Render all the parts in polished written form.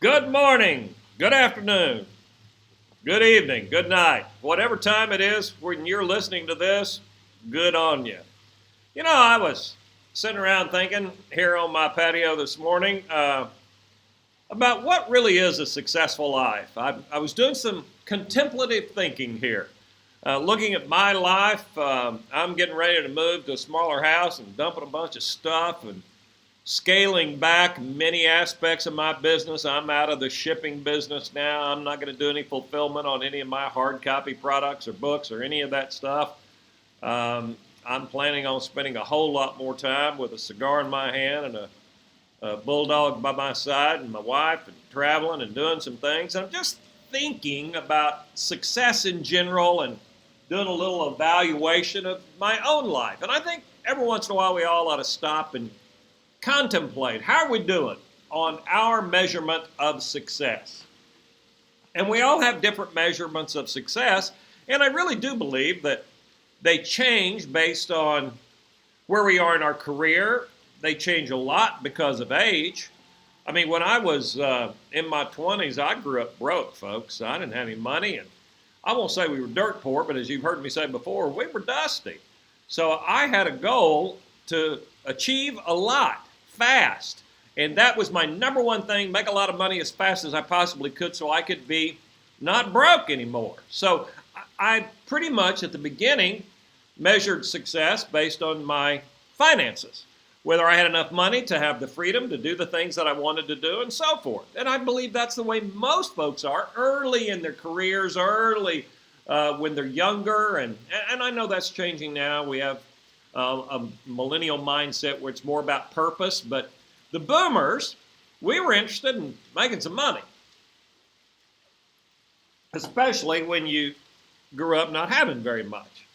Good morning, good afternoon, good evening, good night. Whatever time it is when you're listening to this, good on you. I was sitting around thinking here on my patio this morning about what really is a successful life. I was doing some contemplative thinking here. Looking at my life, I'm getting ready to move to a smaller house and dumping a bunch of stuff and scaling back many aspects of my business. I'm out of the shipping business now. I'm not going to do any fulfillment on any of my hard copy products or books or any of that stuff. I'm planning on spending a whole lot more time with a cigar in my hand and a bulldog by my side and my wife and traveling and doing some things. I'm just thinking about success in general and doing a little evaluation of my own life. And I think every once in a while we all ought to stop and contemplate how are we doing on our measurement of success. And we all have different measurements of success, and I really do believe that they change based on where we are in our career. They change a lot because of age. I mean, when I was in my 20s, I grew up broke, folks. I didn't have any money, and I won't say we were dirt poor, but as you've heard me say before, we were dusty. So I had a goal to achieve a lot fast. And that was my number one thing, make a lot of money as fast as I possibly could so I could be not broke anymore. So I pretty much at the beginning measured success based on my finances, whether I had enough money to have the freedom to do the things that I wanted to do and so forth. And I believe that's the way most folks are early in their careers, early when they're younger. And I know that's changing now. We have a millennial mindset where it's more about purpose. But the boomers, we were interested in making some money, especially when you grew up not having very much.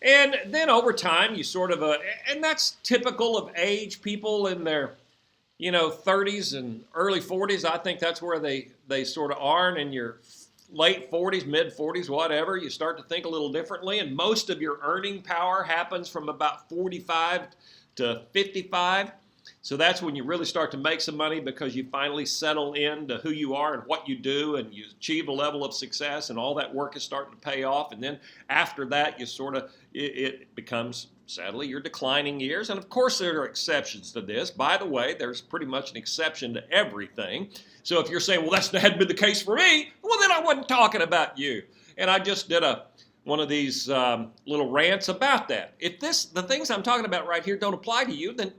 And then over time, you sort of, and that's typical of age, people in their, 30s and early 40s. I think that's where they sort of are. And in your late 40s, mid 40s, whatever, you start to think a little differently. And most of your earning power happens from about 45 to 55. So that's when you really start to make some money because you finally settle into who you are and what you do, and you achieve a level of success, and all that work is starting to pay off. And then after that, you sort of, it becomes, sadly, your declining years. And of course, there are exceptions to this. By the way, there's pretty much an exception to everything. So if you're saying, well, that hadn't been the case for me, well, then I wasn't talking about you. And I just did one of these little rants about that. If the things I'm talking about right here don't apply to you, then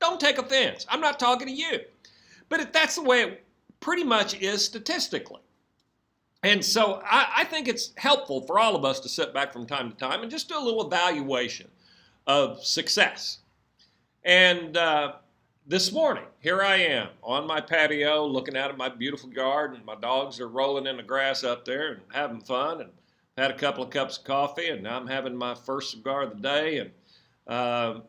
don't take offense. I'm not talking to you. But that's the way it pretty much is statistically. And so I think it's helpful for all of us to sit back from time to time and just do a little evaluation of success. And this morning, here I am on my patio looking out at my beautiful garden. My dogs are rolling in the grass up there and having fun, and had a couple of cups of coffee, and now I'm having my first cigar of the day and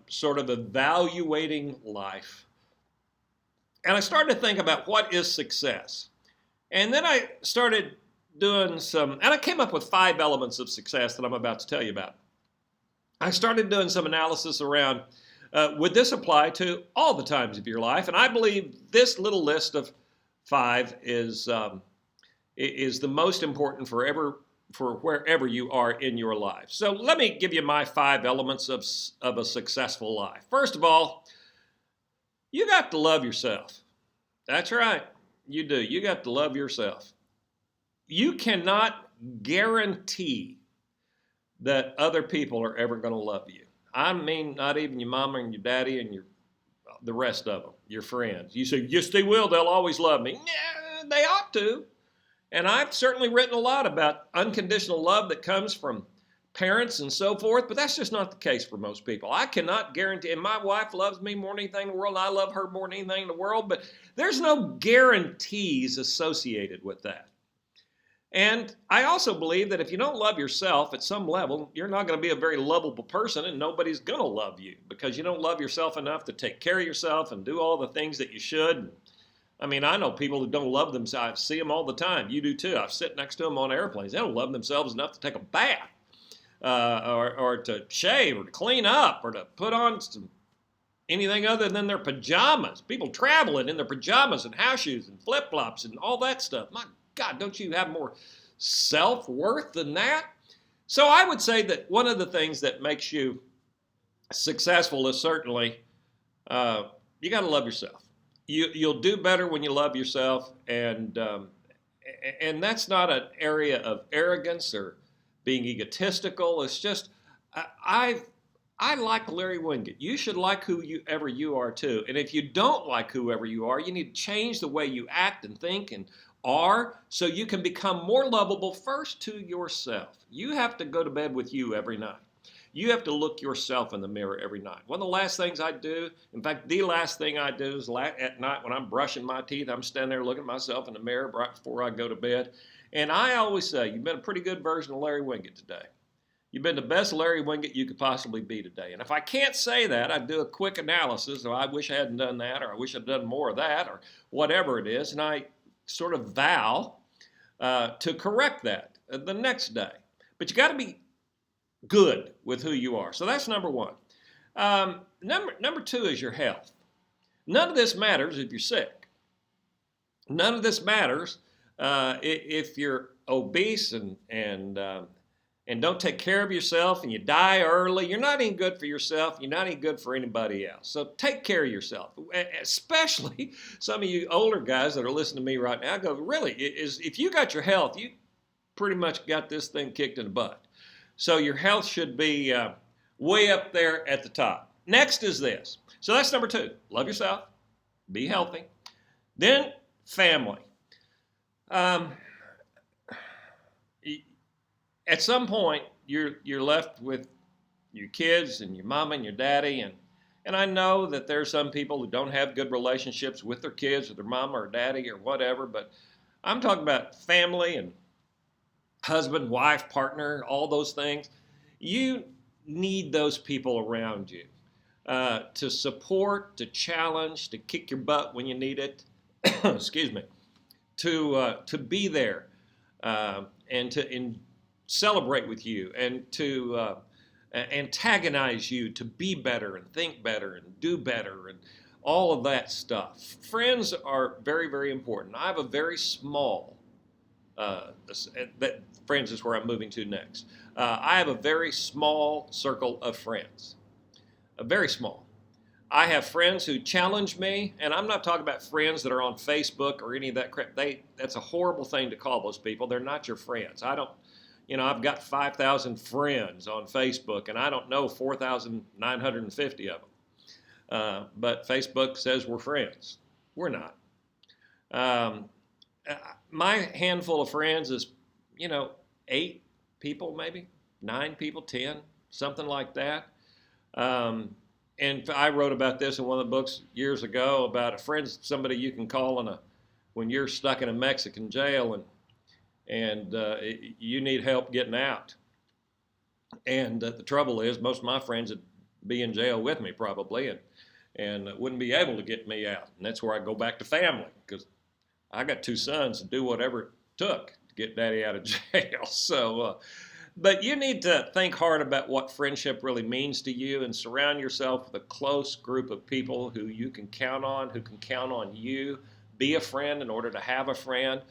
sort of evaluating life. And I started to think about what is success. And then I started doing and I came up with 5 elements of success that I'm about to tell you about. I started doing some analysis around, would this apply to all the times of your life? And I believe this little list of 5 is the most important for wherever you are in your life. So let me give you my 5 elements of a successful life. First of all, you got to love yourself. That's right, you do. You got to love yourself. You cannot guarantee that other people are ever going to love you. I mean, not even your mama and your daddy and the rest of them, your friends. You say, yes, they will. They'll always love me. Yeah, they ought to. And I've certainly written a lot about unconditional love that comes from parents and so forth, but that's just not the case for most people. I cannot guarantee, and my wife loves me more than anything in the world, and I love her more than anything in the world, but there's no guarantees associated with that. And I also believe that if you don't love yourself at some level, you're not going to be a very lovable person, and nobody's going to love you because you don't love yourself enough to take care of yourself and do all the things that you should. I mean, I know people who don't love themselves. I see them all the time. You do too. I sit next to them on airplanes. They don't love themselves enough to take a bath or to shave or to clean up or to put on some anything other than their pajamas. People traveling in their pajamas and house shoes and flip-flops and all that stuff. My God, don't you have more self-worth than that? So I would say that one of the things that makes you successful is certainly you got to love yourself. You'll do better when you love yourself, and that's not an area of arrogance or being egotistical. It's just I like Larry Winget. You should like whoever you are too. And if you don't like whoever you are, you need to change the way you act and think and are so you can become more lovable first to yourself. You have to go to bed with you every night. You have to look yourself in the mirror every night. One of the last things I do, in fact, the last thing I do is at night when I'm brushing my teeth, I'm standing there looking at myself in the mirror right before I go to bed. And I always say, you've been a pretty good version of Larry Winget today. You've been the best Larry Winget you could possibly be today. And if I can't say that, I do a quick analysis. Or I wish I hadn't done that, or I wish I'd done more of that, or whatever it is. And I sort of vow to correct that the next day. But you got to be good with who you are. So that's number one. Number two is your health. None of this matters if you're sick. None of this matters if you're obese and don't take care of yourself and you die early. You're not even good for yourself. You're not even good for anybody else. So take care of yourself, especially some of you older guys that are listening to me right now. I go, really, if you got your health, you pretty much got this thing kicked in the butt. So your health should be way up there at the top. Next is this. So that's number two. Love yourself. Be healthy. Then family. At some point, you're left with your kids and your mama and your daddy, and I know that there are some people who don't have good relationships with their kids or their mama or daddy or whatever, but I'm talking about family and husband, wife, partner, all those things. You need those people around you to support, to challenge, to kick your butt when you need it. Excuse me. To be there and to celebrate with you and to antagonize you to be better and think better and do better and all of that stuff. Friends are very, very important. I have a very small, friends is where I'm moving to next. I have a very small circle of friends, very small. I have friends who challenge me, and I'm not talking about friends that are on Facebook or any of that crap. That's a horrible thing to call those people. They're not your friends. I've got 5,000 friends on Facebook, and I don't know 4,950 of them. But Facebook says we're friends. We're not. My handful of friends is, 8 people maybe, 9 people, 10, something like that. And I wrote about this in one of the books years ago about a friend, somebody you can call when you're stuck in a Mexican jail and you need help getting out. And the trouble is, most of my friends would be in jail with me probably and wouldn't be able to get me out. And that's where I go back to family, because I got 2 sons to do whatever it took to get daddy out of jail. So, but you need to think hard about what friendship really means to you and surround yourself with a close group of people who you can count on, who can count on you. Be a friend in order to have a friend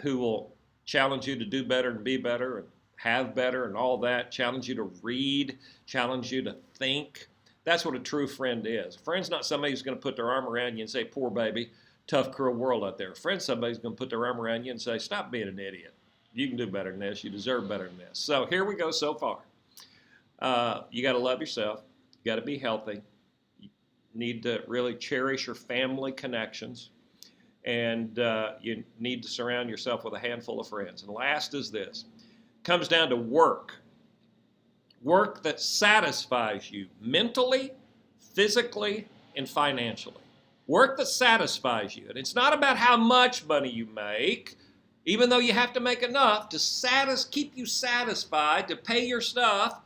who will challenge you to do better and be better and have better and all that, challenge you to read, challenge you to think. That's what a true friend is. A friend's not somebody who's going to put their arm around you and say, poor baby, tough, cruel world out there. A friend's somebody who's going to put their arm around you and say, stop being an idiot. You can do better than this. You deserve better than this. So here we go so far. You got to love yourself. You got to be healthy. You need to really cherish your family connections. And you need to surround yourself with a handful of friends. And last is this. It comes down to work. Work that satisfies you mentally, physically, and financially. Work that satisfies you. And it's not about how much money you make, even though you have to make enough to keep you satisfied, to pay your stuff,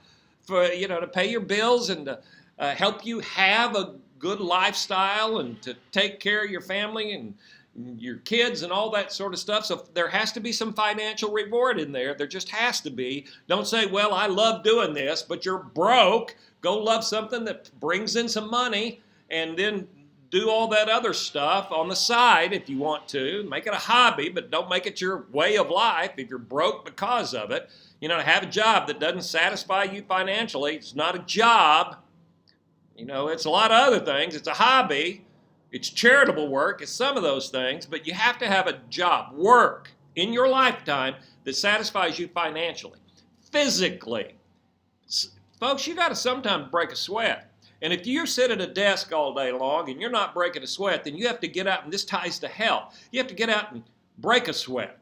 to pay your bills and to help you have a good lifestyle and to take care of your family and your kids and all that sort of stuff. So there has to be some financial reward in there. There just has to be. Don't say, well, I love doing this, but you're broke. Go love something that brings in some money and then do all that other stuff on the side if you want to. Make it a hobby, but don't make it your way of life if you're broke because of it. Have a job that doesn't satisfy you financially. It's not a job. It's a lot of other things. It's a hobby. It's charitable work. It's some of those things. But you have to have a job, work in your lifetime that satisfies you financially. Physically. Folks, you got to sometimes break a sweat. And if you sit at a desk all day long and you're not breaking a sweat, then you have to get out, and this ties to health. You have to get out and break a sweat.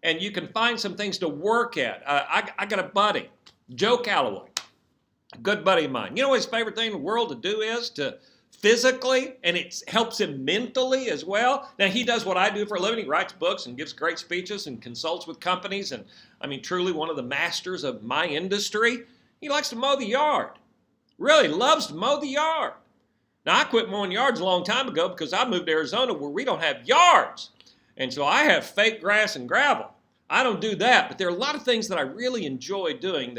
And you can find some things to work at. I got a buddy, Joe Calloway, a good buddy of mine. You know what his favorite thing in the world to do is? To physically, and it helps him mentally as well. Now, he does what I do for a living. He writes books and gives great speeches and consults with companies. And truly one of the masters of my industry. He likes to mow the yard. Really loves to mow the yard. Now, I quit mowing yards a long time ago because I moved to Arizona where we don't have yards. And so I have fake grass and gravel. I don't do that, but there are a lot of things that I really enjoy doing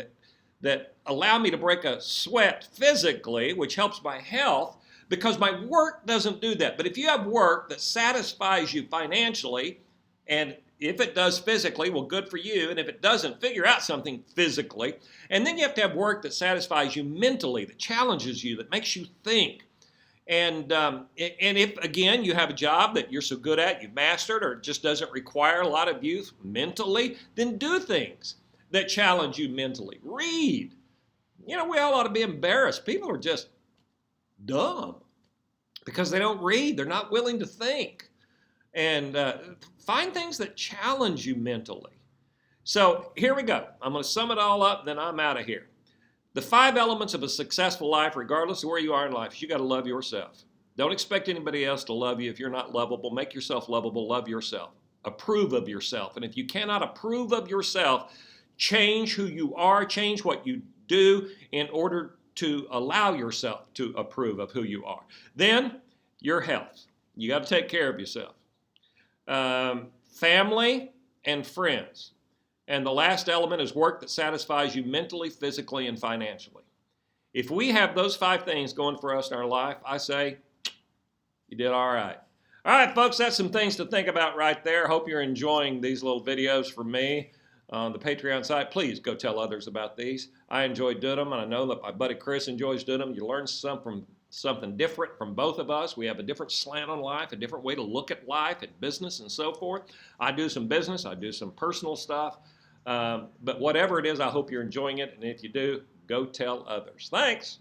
that allow me to break a sweat physically, which helps my health, because my work doesn't do that. But if you have work that satisfies you financially, and if it does physically, well, good for you. And if it doesn't, figure out something physically. And then you have to have work that satisfies you mentally, that challenges you, that makes you think. And if, again, you have a job that you're so good at, you've mastered, or it just doesn't require a lot of you mentally, then do things that challenge you mentally. Read. We all ought to be embarrassed. People are just dumb because they don't read. They're not willing to think. And find things that challenge you mentally. So here we go. I'm going to sum it all up, then I'm out of here. The 5 elements of a successful life, regardless of where you are in life, is you got to love yourself. Don't expect anybody else to love you if you're not lovable. Make yourself lovable. Love yourself. Approve of yourself. And if you cannot approve of yourself, change who you are, change what you do in order to allow yourself to approve of who you are. Then, your health. You got to take care of yourself. Family and friends. And the last element is work that satisfies you mentally, physically, and financially. If we have those 5 things going for us in our life, I say, you did all right. All right, folks, that's some things to think about right there. Hope you're enjoying these little videos from me on the Patreon site. Please go tell others about these. I enjoy doing them, and I know that my buddy Chris enjoys doing them. You learn something different from both of us. We have a different slant on life, a different way to look at life and business and so forth. I do some business. I do some personal stuff. But whatever it is, I hope you're enjoying it. And if you do, go tell others. Thanks.